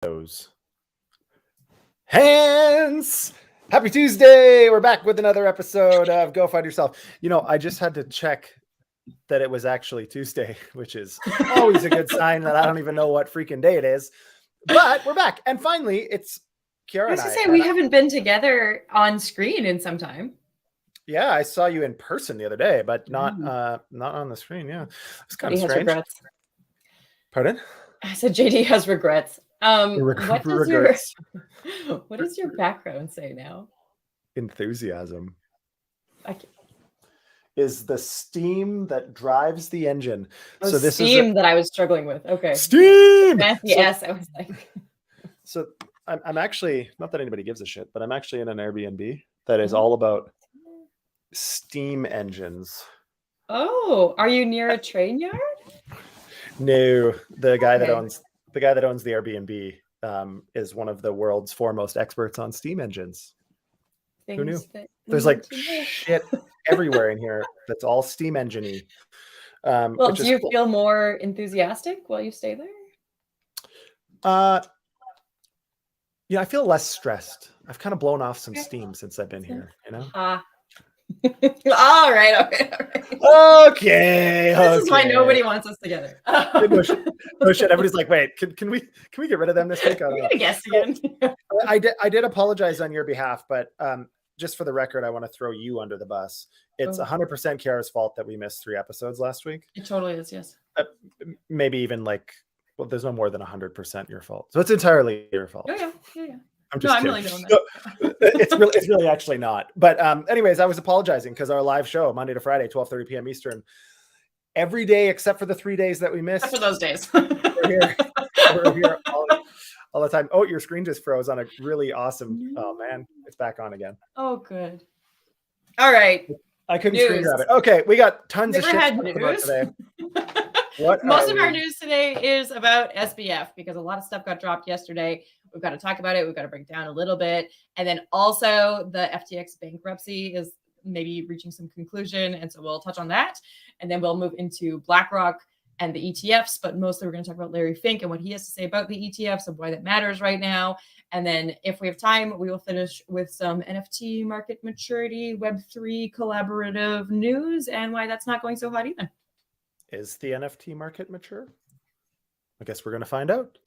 those hands. Happy Tuesday. We're back with another episode of Go Find Yourself. You know, I just had to check that it was actually Tuesday, which is always a good sign that I don't even know what freaking day it is. But we're back. And finally, it's Kiara. I was going to say, we haven't been together on screen in some time. Yeah, I saw you in person the other day, but not on the screen. Yeah, it's kind of strange. Regrets. Pardon? I said JD has regrets. What does your background say now? Enthusiasm is the steam that drives the engine. So this steam is that I was struggling with. Okay. Steam. Yes, I was like. So I'm actually, not that anybody gives a shit, but I'm actually in an Airbnb that is all about steam engines. Oh, are you near a train yard? No, the guy that owns the Airbnb is one of the world's foremost experts on steam engines. Who knew? There's like shit everywhere in here that's all steam engine-y. Well, do you feel more enthusiastic while you stay there? Yeah, I feel less stressed. I've kind of blown off some steam since I've been here, you know? All right. Okay. This is why nobody wants us together. No shit. Everybody's like, wait, can we get rid of them this week? We're gonna guess again. I did apologize on your behalf, but just for the record, I want to throw you under the bus. It's 100% Kiara's fault that we missed 3 episodes last week. It totally is, yes. Maybe even like, well, there's no more than 100% your fault. So it's entirely your fault. Yeah. I'm just kidding. Really doing that. It's really actually not. But anyways, I was apologizing because our live show, Monday to Friday, 12:30 p.m. Eastern, every day except for the 3 days that we missed. Except for those days. we're here all the time. Oh, your screen just froze on a really awesome. Oh man, it's back on again. Oh, good. All right. I couldn't screen grab it. Okay, we got tons of shit to talk about today. Most of our news today is about SBF because a lot of stuff got dropped yesterday. We've got to talk about it. We've got to break down a little bit. And then also the FTX bankruptcy is maybe reaching some conclusion. And so we'll touch on that. And then we'll move into BlackRock and the ETFs. But mostly we're going to talk about Larry Fink and what he has to say about the ETFs and why that matters right now. And then if we have time, we will finish with some NFT market maturity, Web3 collaborative news and why that's not going so hot either. Is the NFT market mature? I guess we're going to find out.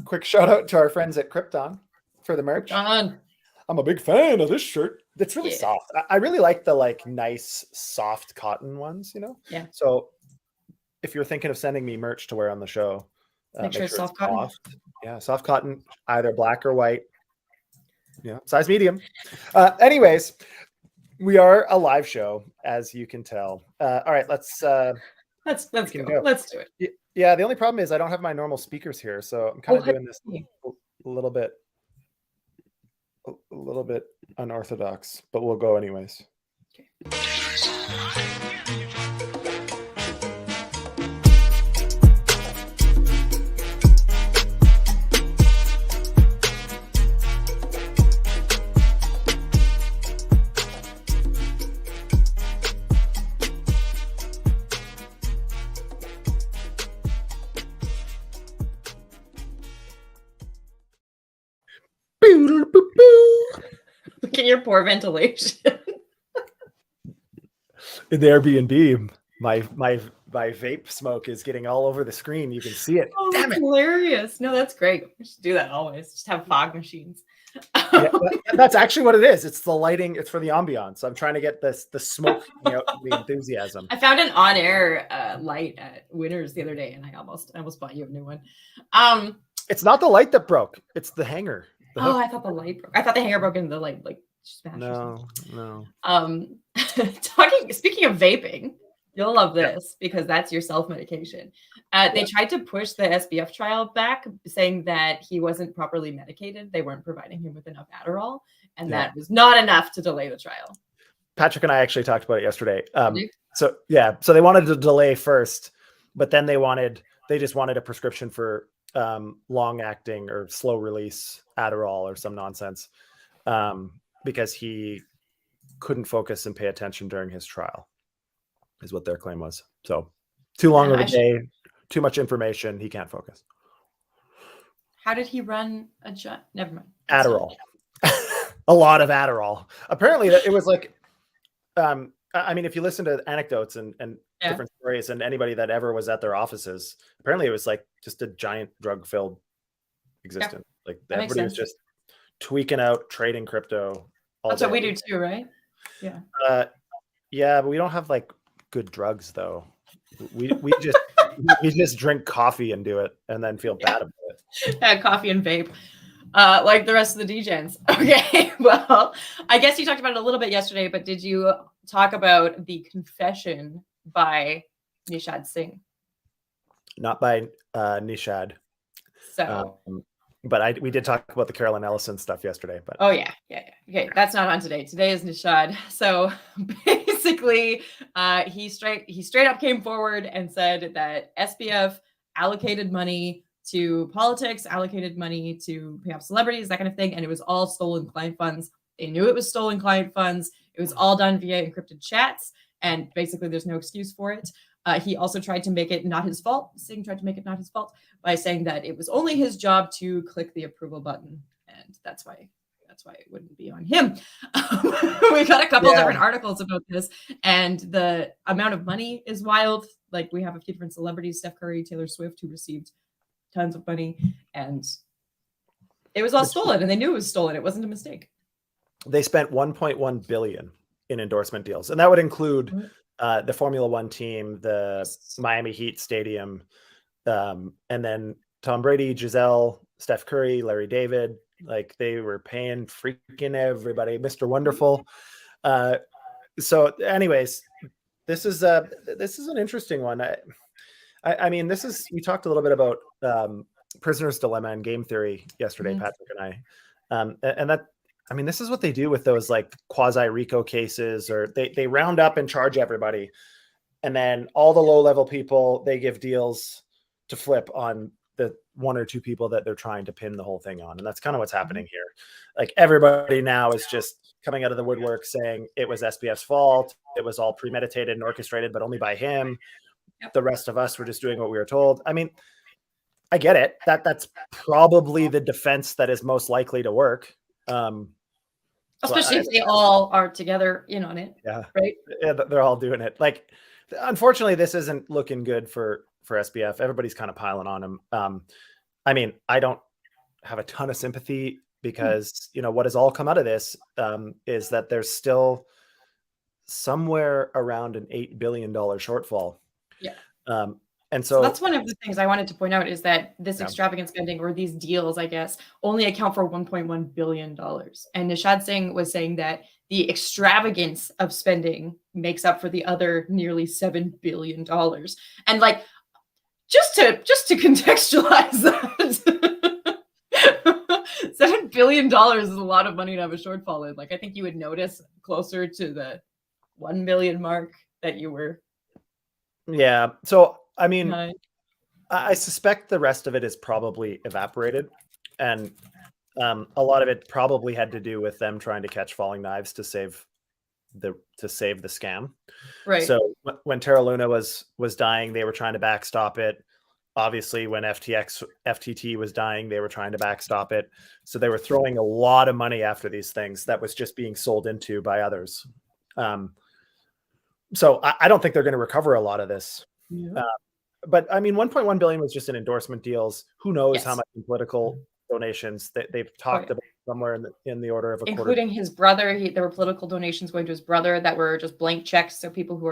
Quick shout out to our friends at Krypton for the merch. I'm a big fan of this shirt. It's really soft. I really like the nice soft cotton ones, you know? Yeah. So if you're thinking of sending me merch to wear on the show, make sure it's soft cotton. Yeah, soft cotton, either black or white. Yeah, size medium. Anyways, we are a live show, as you can tell. All right, let's go. Let's do it. Yeah, the only problem is I don't have my normal speakers here, so I'm kind of doing this a little bit unorthodox, but we'll go anyways. Okay. Look at your poor ventilation. In the Airbnb, my vape smoke is getting all over the screen. You can see it. Oh, damn it. Hilarious. No, that's great. We should do that always. Just have fog machines. Yeah, that's actually what it is. It's the lighting. It's for the ambiance. I'm trying to get the smoke, the enthusiasm. I found an on-air light at Winners the other day, and I almost bought you a new one. It's not the light that broke. It's the hanger. I thought the light broke. I thought the hanger broke into the light, smashed. No. Speaking of vaping, you'll love this because that's your self-medication. They tried to push the SBF trial back, saying that he wasn't properly medicated. They weren't providing him with enough Adderall, and that was not enough to delay the trial. Patrick and I actually talked about it yesterday. So they wanted to delay first, but then they just wanted a prescription for long-acting or slow-release Adderall or some nonsense, because he couldn't focus and pay attention during his trial, is what their claim was. So too long of a day, too much information, he can't focus. How did he run a never mind. Adderall. A lot of Adderall. Apparently it was like, I mean, if you listen to anecdotes and different stories and anybody that ever was at their offices, apparently it was like just a giant drug-filled existence. Like everybody was just tweaking out, trading crypto. That's what we do too, right? Yeah. Yeah, but we don't have like good drugs though. We just drink coffee and do it and then feel bad about it. Yeah, coffee and vape. Like the rest of the degens. Okay, well, I guess you talked about it a little bit yesterday, but did you talk about the confession by Nishad Singh? Not by Nishad. So, but we did talk about the Carolyn Ellison stuff yesterday. But yeah. Okay, that's not on today. Today is Nishad. So basically, he straight up came forward and said that SBF allocated money to politics, allocated money to pay off celebrities, that kind of thing, and it was all stolen client funds. They knew it was stolen client funds. It was all done via encrypted chats, and basically there's no excuse for it. He also tried to make it not his fault. Singh tried to make it not his fault by saying that it was only his job to click the approval button, and that's why it wouldn't be on him. We got a couple different articles about this, and the amount of money is wild. Like we have a few different celebrities, Steph Curry, Taylor Swift, who received tons of money, and it was all stolen, and they knew it was stolen. It wasn't a mistake. They spent 1.1 billion in endorsement deals, and that would include the Formula One team, the Miami Heat stadium, and then Tom Brady, Giselle, Steph Curry, Larry David. Like they were paying freaking everybody, Mr. Wonderful. So anyways, this is an interesting one. I mean, we talked a little bit about prisoner's dilemma and game theory yesterday, Patrick and I. And that, I mean, this is what they do with those like quasi RICO cases, or they round up and charge everybody. And then all the low level people, they give deals to flip on the one or two people that they're trying to pin the whole thing on. And that's kind of what's happening here. Like everybody now is just coming out of the woodwork saying it was SBF's fault. It was all premeditated and orchestrated, but only by him. The rest of us were just doing what we were told. I mean, I get it. That's probably the defense that is most likely to work. Especially if they all are together in on it. Yeah. Right. Yeah, they're all doing it. Like, unfortunately, this isn't looking good for SBF. Everybody's kind of piling on him. I mean, I don't have a ton of sympathy because, what has all come out of this is that there's still somewhere around an $8 billion shortfall. Yeah. And so that's one of the things I wanted to point out is that this extravagant spending, or these deals, I guess, only account for $1.1 billion. And Nishad Singh was saying that the extravagance of spending makes up for the other nearly $7 billion. And like, just to contextualize that, $7 billion is a lot of money to have a shortfall in. Like, I think you would notice closer to the 1 million mark that you were. Yeah. So, I mean, I suspect the rest of it is probably evaporated, and a lot of it probably had to do with them trying to catch falling knives to save the scam. Right. So when Terra Luna was dying, they were trying to backstop it. Obviously, when FTT was dying, they were trying to backstop it. So they were throwing a lot of money after these things that was just being sold into by others. So I don't think they're going to recover a lot of this. Yeah. But I mean, 1.1 billion was just in endorsement deals. Who knows how much in political donations that they've talked about, somewhere in the order of a quarter. Including his brother. There were political donations going to his brother that were just blank checks. So people who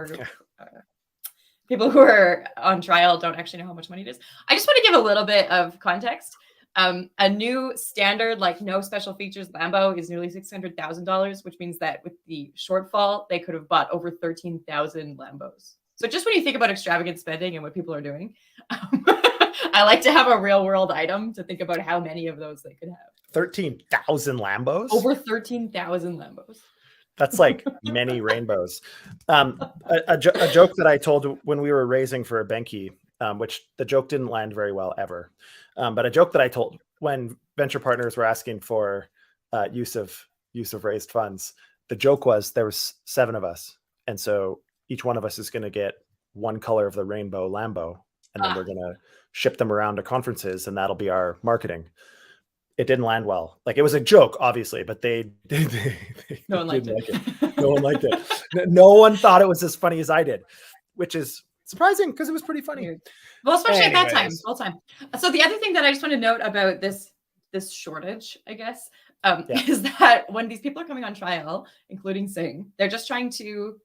are on trial don't actually know how much money it is. I just want to give a little bit of context. A new standard, like no special features Lambo, is nearly $600,000, which means that with the shortfall, they could have bought over 13,000 Lambos. So just when you think about extravagant spending and what people are doing, I like to have a real world item to think about how many of those they could have. 13,000 Lambos? Over 13,000 Lambos. That's like many rainbows. A joke that I told when we were raising for a Benki, which the joke didn't land very well ever. But a joke that I told when venture partners were asking for use of raised funds, the joke was there was 7 of us. And so each one of us is going to get one color of the rainbow Lambo and then we're going to ship them around to conferences, and that'll be our marketing. It didn't land well. Like, it was a joke, obviously, but they no one liked it. No one liked it. No one thought it was as funny as I did, which is surprising because it was pretty funny. Well, especially at that time, all time. So the other thing that I just want to note about this shortage, I guess, is that when these people are coming on trial, including Singh, they're just trying to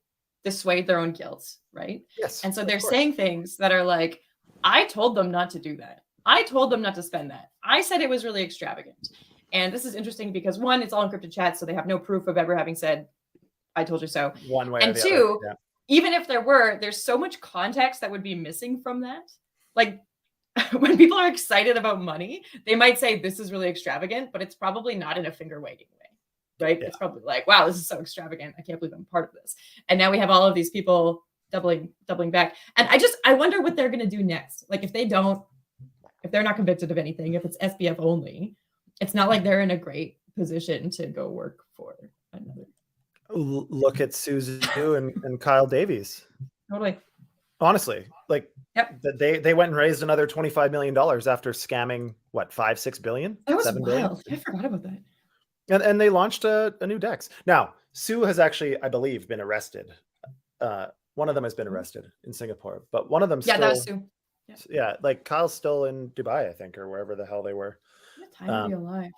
dissuade their own guilt, right? Yes. And so they're saying things that are like, I told them not to do that. I told them not to spend that. I said it was really extravagant. And this is interesting because, one, it's all encrypted chats, so they have no proof of ever having said, I told you so. One way and or the two, other. even if there were, there's so much context that would be missing from that. Like, when people are excited about money, they might say this is really extravagant, but it's probably not in a finger wagging way, right? Yeah. It's probably like, wow, this is so extravagant. I can't believe I'm part of this. And now we have all of these people doubling back. And I wonder what they're going to do next. Like, if they're not convicted of anything, if it's SBF only, it's not like they're in a great position to go work for another. Look at Suzu and Kyle Davies. Totally. Honestly, like, they went and raised another $25 million after scamming what, 5-6 billion? That was wild. I forgot about that. And they launched a new DEX. Now, Sue has actually, I believe, been arrested. One of them has been arrested in Singapore, but one of them still, that was Sue. Yeah, like Kyle's still in Dubai, I think, or wherever the hell they were. What a time to be alive.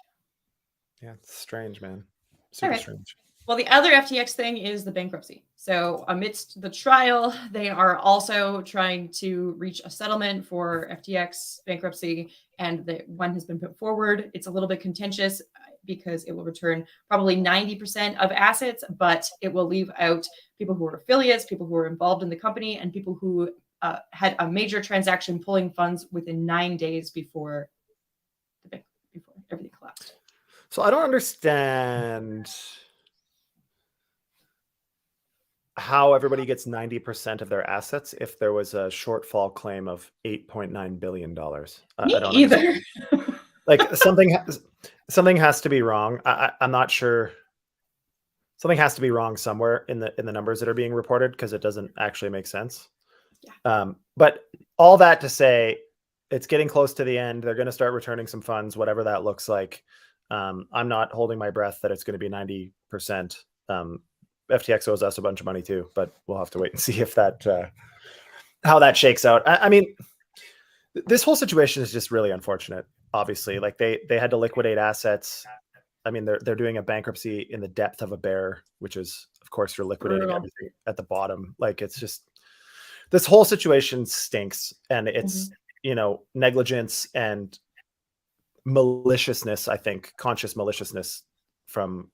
Yeah, it's strange, man. Super strange. Well, the other FTX thing is the bankruptcy. So amidst the trial, they are also trying to reach a settlement for FTX bankruptcy, and the one has been put forward. It's a little bit contentious because it will return probably 90% of assets, but it will leave out people who are affiliates, people who are involved in the company, and people who had a major transaction pulling funds within 9 days before everything collapsed. So I don't understand how everybody gets 90% of their assets if there was a shortfall claim of $8.9 billion. Me either. Like, something has to be wrong. I'm not sure. Something has to be wrong somewhere in the numbers that are being reported, because it doesn't actually make sense. Yeah. But all that to say, it's getting close to the end. They're going to start returning some funds, whatever that looks like. I'm not holding my breath that it's going to be 90%. FTX owes us a bunch of money too, but we'll have to wait and see if that how that shakes out. I mean, this whole situation is just really unfortunate. Obviously, like, they had to liquidate assets. I mean, they're doing a bankruptcy in the depth of a bear, which is, of course, you're liquidating everything at the bottom. Like, it's just, this whole situation stinks, and it's negligence and maliciousness. I think conscious maliciousness from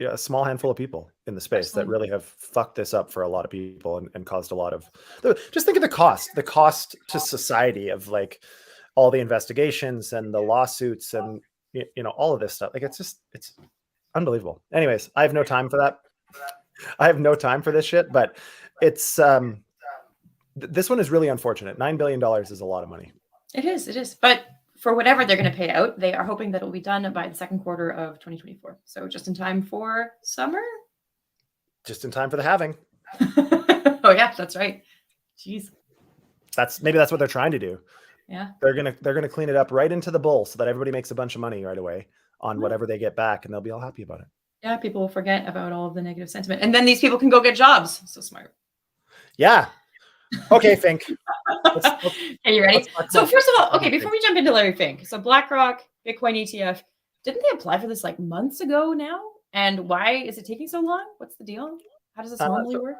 a small handful of people in the space that really have fucked this up for a lot of people and caused a lot of. Just think of the cost to society of, like, all the investigations and the lawsuits and all of this stuff. Like, it's unbelievable. Anyways, I have no time for that. I have no time for this shit, but it's this one is really unfortunate. $9 billion is a lot of money. It is. But for whatever they're going to pay out, they are hoping that it will be done by the second quarter of 2024. So just in time for summer. Just in time for the halving. Oh yeah, that's right. Jeez. Maybe that's what they're trying to do. Yeah. They're gonna clean it up right into the bull so that everybody makes a bunch of money right away on whatever they get back, and they'll be all happy about it. Yeah, people will forget about all of the negative sentiment, and then these people can go get jobs. So smart. Yeah. Okay, Fink. Are you ready? So first of all, okay, before we jump into Larry Fink, so BlackRock, Bitcoin ETF, didn't they apply for this like months ago now? And why is it taking so long? What's the deal? How does this normally work?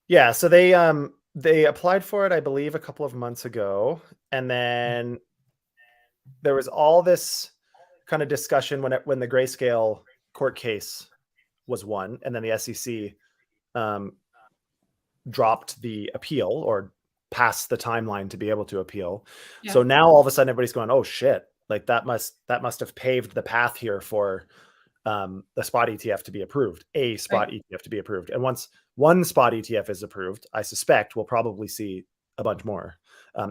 Yeah, so they applied for it, I believe, a couple of months ago, and then there was all this kind of discussion when the Grayscale court case was won, and then the SEC dropped the appeal or passed the timeline to be able to appeal. Yeah. So now all of a sudden everybody's going, oh shit, like that must have paved the path here for the spot ETF to be approved, ETF to be approved. And once one spot ETF is approved, I suspect we'll probably see a bunch more,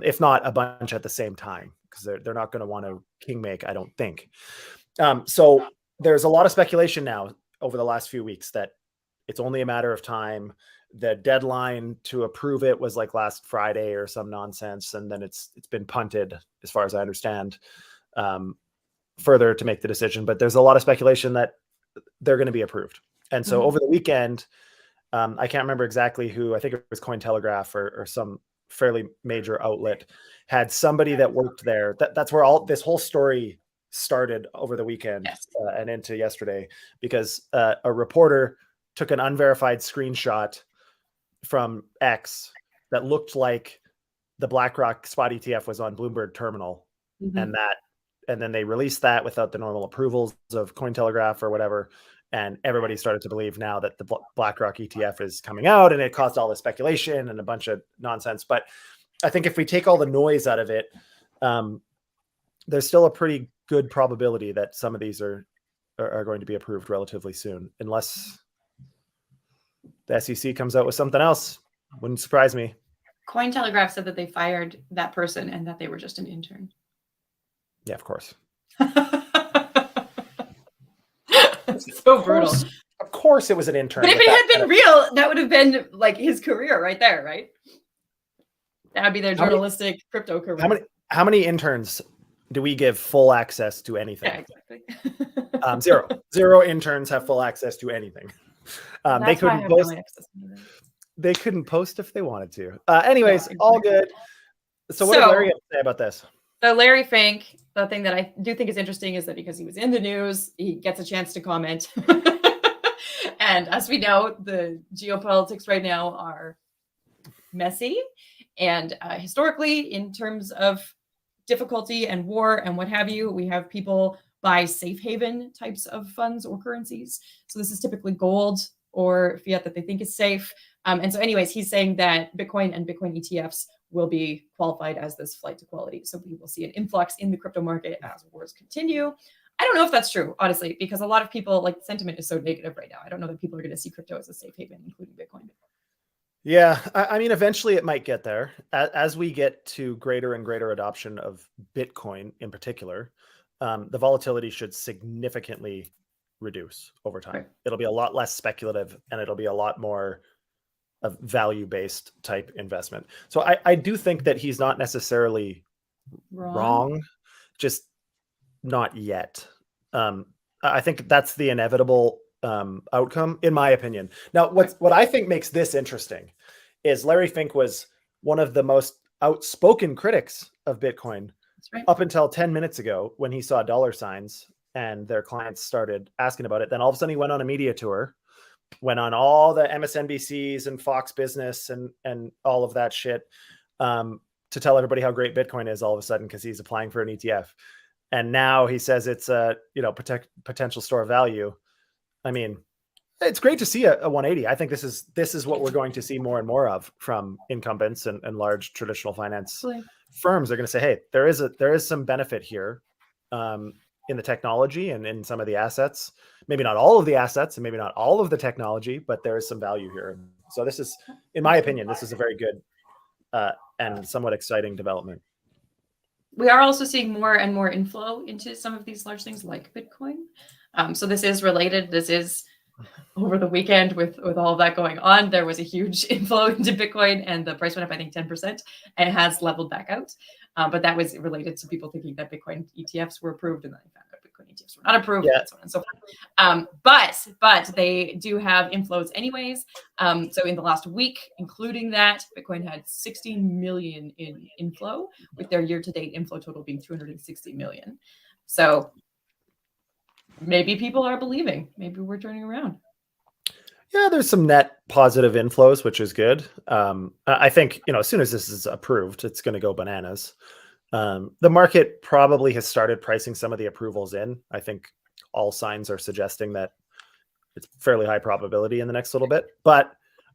if not a bunch at the same time, because they're not going to want to king make, I don't think. So there's a lot of speculation now over the last few weeks that it's only a matter of time. the deadline to approve it was like last Friday or some nonsense, and then it's been punted, as far as I understand, further to make the decision. But there's a lot of speculation that they're going to be approved. And so over the weekend, I can't remember exactly who, I think it was Cointelegraph or some fairly major outlet, had somebody that worked there. That's where all this whole story started over the weekend. Yes. And into yesterday, because a reporter took an unverified screenshot from X that looked like the BlackRock spot ETF was on Bloomberg Terminal, and then they released that without the normal approvals of Cointelegraph or whatever. And everybody started to believe now that the BlackRock ETF is coming out, and it caused all this speculation and a bunch of nonsense. But I think if we take all the noise out of it, there's still a pretty good probability that some of these are going to be approved relatively soon, unless the SEC comes out with something else. Wouldn't surprise me. Cointelegraph said that they fired that person and that they were just an intern. Yeah, of course. So brutal. Of course it was an intern. But if it had been real, that would have been like his career right there, right? That would be their journalistic crypto career. How many interns do we give full access to anything? Yeah, exactly. Zero interns have full access to anything. They couldn't post. They couldn't post if they wanted to. Anyways, all good. So what did Larry have to say about this? So Larry Fink, the thing that I do think is interesting is that because he was in the news, he gets a chance to comment. And as we know, the geopolitics right now are messy. And historically, in terms of difficulty and war and what have you, we have people buy safe haven types of funds or currencies. So this is typically gold or fiat that they think is safe. And so anyways, he's saying that Bitcoin and Bitcoin ETFs will be qualified as this flight to quality. So we will see an influx in the crypto market as wars continue. I don't know if that's true, honestly, because a lot of people, like, sentiment is so negative right now. I don't know that people are going to see crypto as a safe haven, including Bitcoin. Yeah, I mean, eventually it might get there. As we get to greater and greater adoption of Bitcoin in particular, the volatility should significantly reduce over time. Right. It'll be a lot less speculative, and it'll be a lot more of value-based type investment. So I do think that he's not necessarily wrong, just not yet. I think that's the inevitable outcome, in my opinion. Now, what I think makes this interesting is Larry Fink was one of the most outspoken critics of Bitcoin up until 10 minutes ago, when he saw dollar signs and their clients started asking about it. Then all of a sudden he went on a media tour, went on all the MSNBCs and Fox Business and all of that shit to tell everybody how great Bitcoin is all of a sudden because he's applying for an ETF. And now he says it's a potential store of value. I mean, it's great to see a 180. I think this is what we're going to see more and more of from incumbents and large traditional finance firms. They're going to say, hey, there is some benefit here in the technology and in some of the assets. Maybe not all of the assets and maybe not all of the technology, but there is some value here. So this is, in my opinion, this is a very good and somewhat exciting development. We are also seeing more and more inflow into some of these large things like Bitcoin. So this is related. This is over the weekend with all of that going on. There was a huge inflow into Bitcoin and the price went up, I think, 10%, and it has leveled back out. But that was related to people thinking that Bitcoin ETFs were approved, and then I found out Bitcoin ETFs were not approved, and so on and so forth. But they do have inflows anyways. So in the last week, including that, Bitcoin had 16 million in inflow, with their year-to-date inflow total being 260 million. So maybe people are believing. Maybe we're turning around. Yeah, there's some net positive inflows, which is good. I think, as soon as this is approved, it's going to go bananas. The market probably has started pricing some of the approvals in. I think all signs are suggesting that it's fairly high probability in the next little bit. But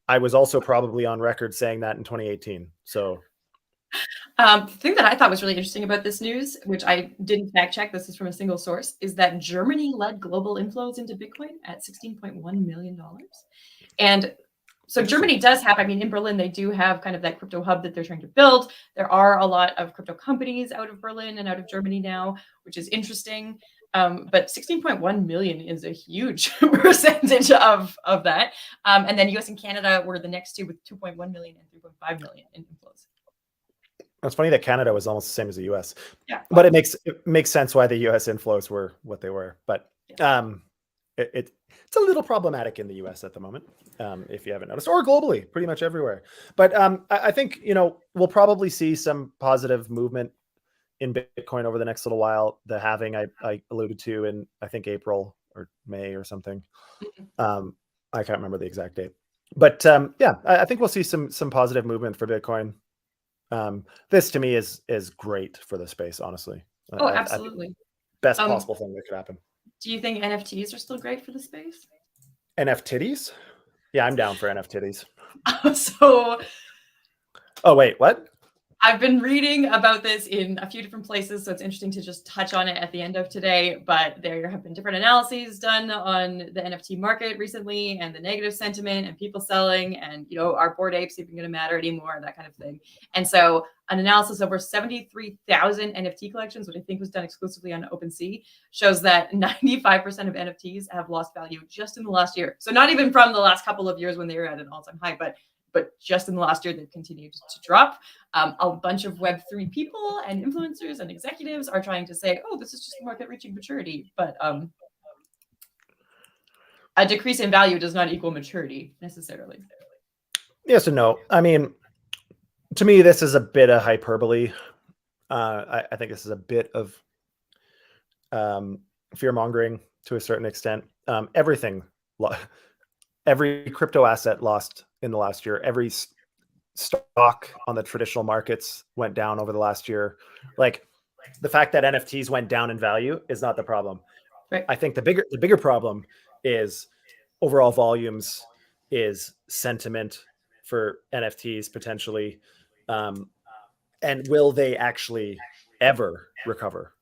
I was also probably on record saying that in 2018. So the thing that I thought was really interesting about this news, which I didn't fact check, this is from a single source, is that Germany led global inflows into Bitcoin at $16.1 million. And so Germany does have, in Berlin, they do have kind of that crypto hub that they're trying to build. There are a lot of crypto companies out of Berlin and out of Germany now, which is interesting. But 16.1 million is a huge percentage of that. And then US and Canada were the next two with 2.1 million and 3.5 million in inflows. It's funny that Canada was almost the same as the US. Yeah. But it makes sense why the US inflows were what they were. But it's a little problematic in the US at the moment, if you haven't noticed, or globally, pretty much everywhere. But I think, we'll probably see some positive movement in Bitcoin over the next little while. The halving I alluded to in, I think, April or May or something. I can't remember the exact date. But I think we'll see some positive movement for Bitcoin. This to me is great for the space, honestly. Oh, absolutely. Best possible thing that could happen. Do you think NFTs are still great for the space? NFTs? Yeah, I'm down for NFTs. So. Oh, wait, what? I've been reading about this in a few different places, so it's interesting to just touch on it at the end of today. But there have been different analyses done on the NFT market recently, and the negative sentiment, and people selling, and are Bored Apes even going to matter anymore, that kind of thing. And so an analysis of over 73,000 NFT collections, which I think was done exclusively on OpenSea, shows that 95% of NFTs have lost value just in the last year. So not even from the last couple of years when they were at an all-time high, but just in the last year, they've continued to drop. A bunch of Web3 people and influencers and executives are trying to say, oh, this is just the market reaching maturity. But a decrease in value does not equal maturity necessarily. Yes and no. I mean, to me, this is a bit of hyperbole. I think this is a bit of fear-mongering to a certain extent. Every crypto asset lost in the last year. Every stock on the traditional markets went down over the last year. Like, the fact that NFTs went down in value is not the problem. Right. I think the bigger problem is overall volumes, is sentiment for NFTs potentially, and will they actually ever recover?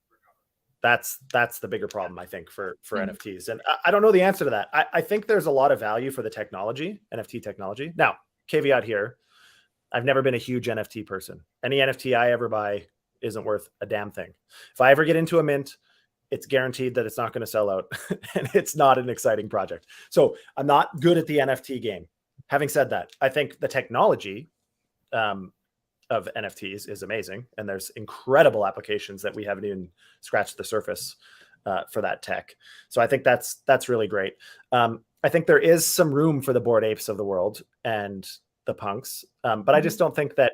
That's the bigger problem, I think, for NFTs. And I don't know the answer to that. I think there's a lot of value for the technology, NFT technology. Now, caveat here, I've never been a huge NFT person. Any NFT I ever buy isn't worth a damn thing. If I ever get into a mint, it's guaranteed that it's not going to sell out and it's not an exciting project. So I'm not good at the NFT game. Having said that, I think the technology of NFTs is amazing, and there's incredible applications that we haven't even scratched the surface for that tech. So I think that's really great. I think there is some room for the Bored Apes of the world and the punks, but I just don't think that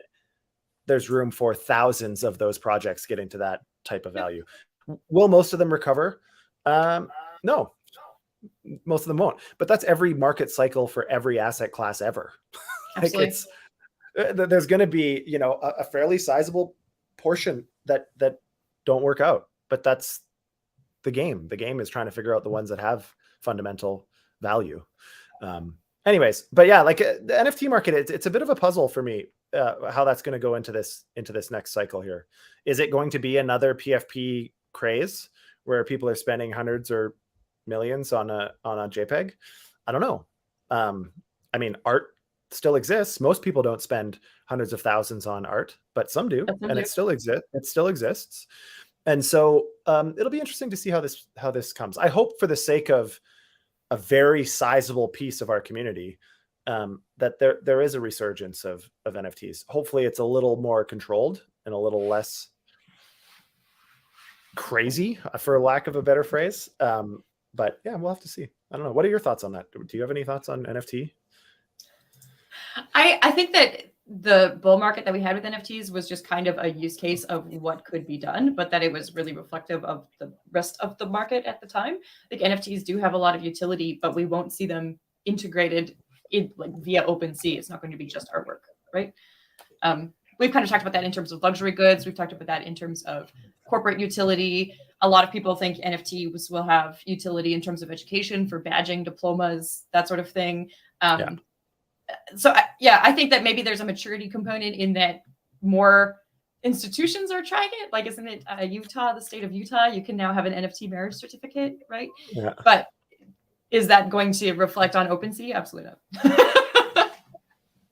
there's room for thousands of those projects getting to that type of value. Will most of them recover? No, most of them won't. But that's every market cycle for every asset class ever. Absolutely. There's going to be, a fairly sizable portion that don't work out, but that's the game. The game is trying to figure out the ones that have fundamental value. Anyways, but yeah, like the NFT market, it's a bit of a puzzle for me, how that's going to go into this next cycle here. Is it going to be another PFP craze where people are spending hundreds or millions on a JPEG? I don't know. I mean, art still exists. Most people don't spend hundreds of thousands on art, but some do, and it still exists. And so it'll be interesting to see how this comes. I hope, for the sake of a very sizable piece of our community, that there is a resurgence of NFTs. Hopefully it's a little more controlled and a little less crazy, for lack of a better phrase. But yeah, we'll have to see. I don't know. What are your thoughts on that? Do you have any thoughts on NFT? I think that the bull market that we had with NFTs was just kind of a use case of what could be done, but that it was really reflective of the rest of the market at the time. Like, NFTs do have a lot of utility, but we won't see them integrated via OpenSea. It's not going to be just artwork, right? We've kind of talked about that in terms of luxury goods. We've talked about that in terms of corporate utility. A lot of people think NFTs will have utility in terms of education, for badging, diplomas, that sort of thing. So I think that maybe there's a maturity component in that more institutions are trying it. Like, isn't it Utah, the state of Utah? You can now have an NFT marriage certificate, right? Yeah. But is that going to reflect on OpenSea? Absolutely not.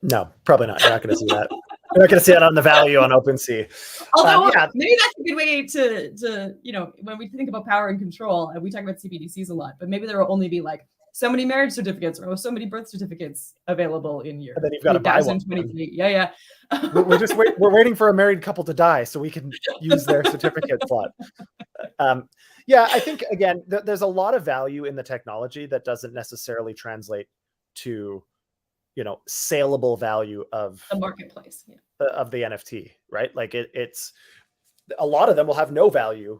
No, probably not. You're not going to see that. We're not going to see that on the value on OpenSea. Although maybe that's a good way to when we think about power and control, and we talk about CBDCs a lot, but maybe there will only be like so many marriage certificates or so many birth certificates available in year. And then you've got to buy one. Yeah. We're waiting for a married couple to die so we can use their certificate slot. Yeah, I think again, there's a lot of value in the technology that doesn't necessarily translate to, saleable value of the marketplace of the NFT, right? Like it's a lot of them will have no value,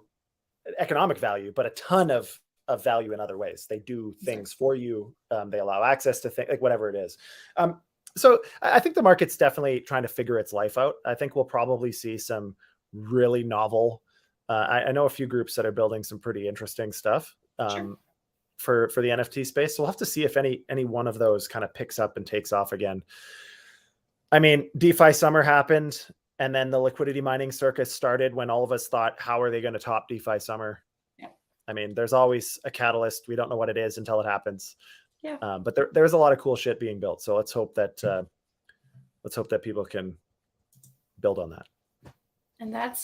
economic value, but a ton of value in other ways. They do things for you. They allow access to things, like whatever it is. So I think the market's definitely trying to figure its life out. I think we'll probably see some really novel. I know a few groups that are building some pretty interesting stuff for the NFT space. So we'll have to see if any one of those kind of picks up and takes off again. I mean, DeFi summer happened, and then the liquidity mining circus started when all of us thought, how are they going to top DeFi summer? Yeah. I mean, there's always a catalyst. We don't know what it is until it happens. Yeah. But there's a lot of cool shit being built. So let's hope that people can build on that. And that's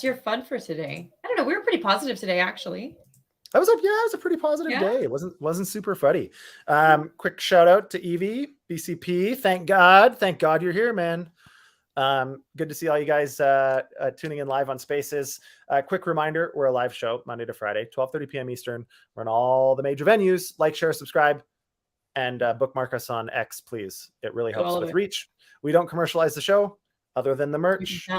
your FUD for today. I don't know. We were pretty positive today, actually. It was a pretty positive day. It wasn't super funny. Quick shout out to Evie, BCP. Thank God you're here, man. Good to see all you guys tuning in live on Spaces. Quick reminder, we're a live show Monday to Friday, 12:30 p.m. Eastern. We're on all the major venues. Like, share, subscribe, and bookmark us on X, please. It really helps with reach. We don't commercialize the show other than the merch.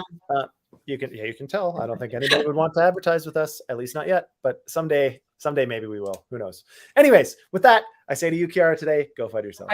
You can tell. I don't think anybody would want to advertise with us, at least not yet. But someday maybe we will. Who knows? Anyways, with that, I say to you, Kiara, today, go FUD yourself.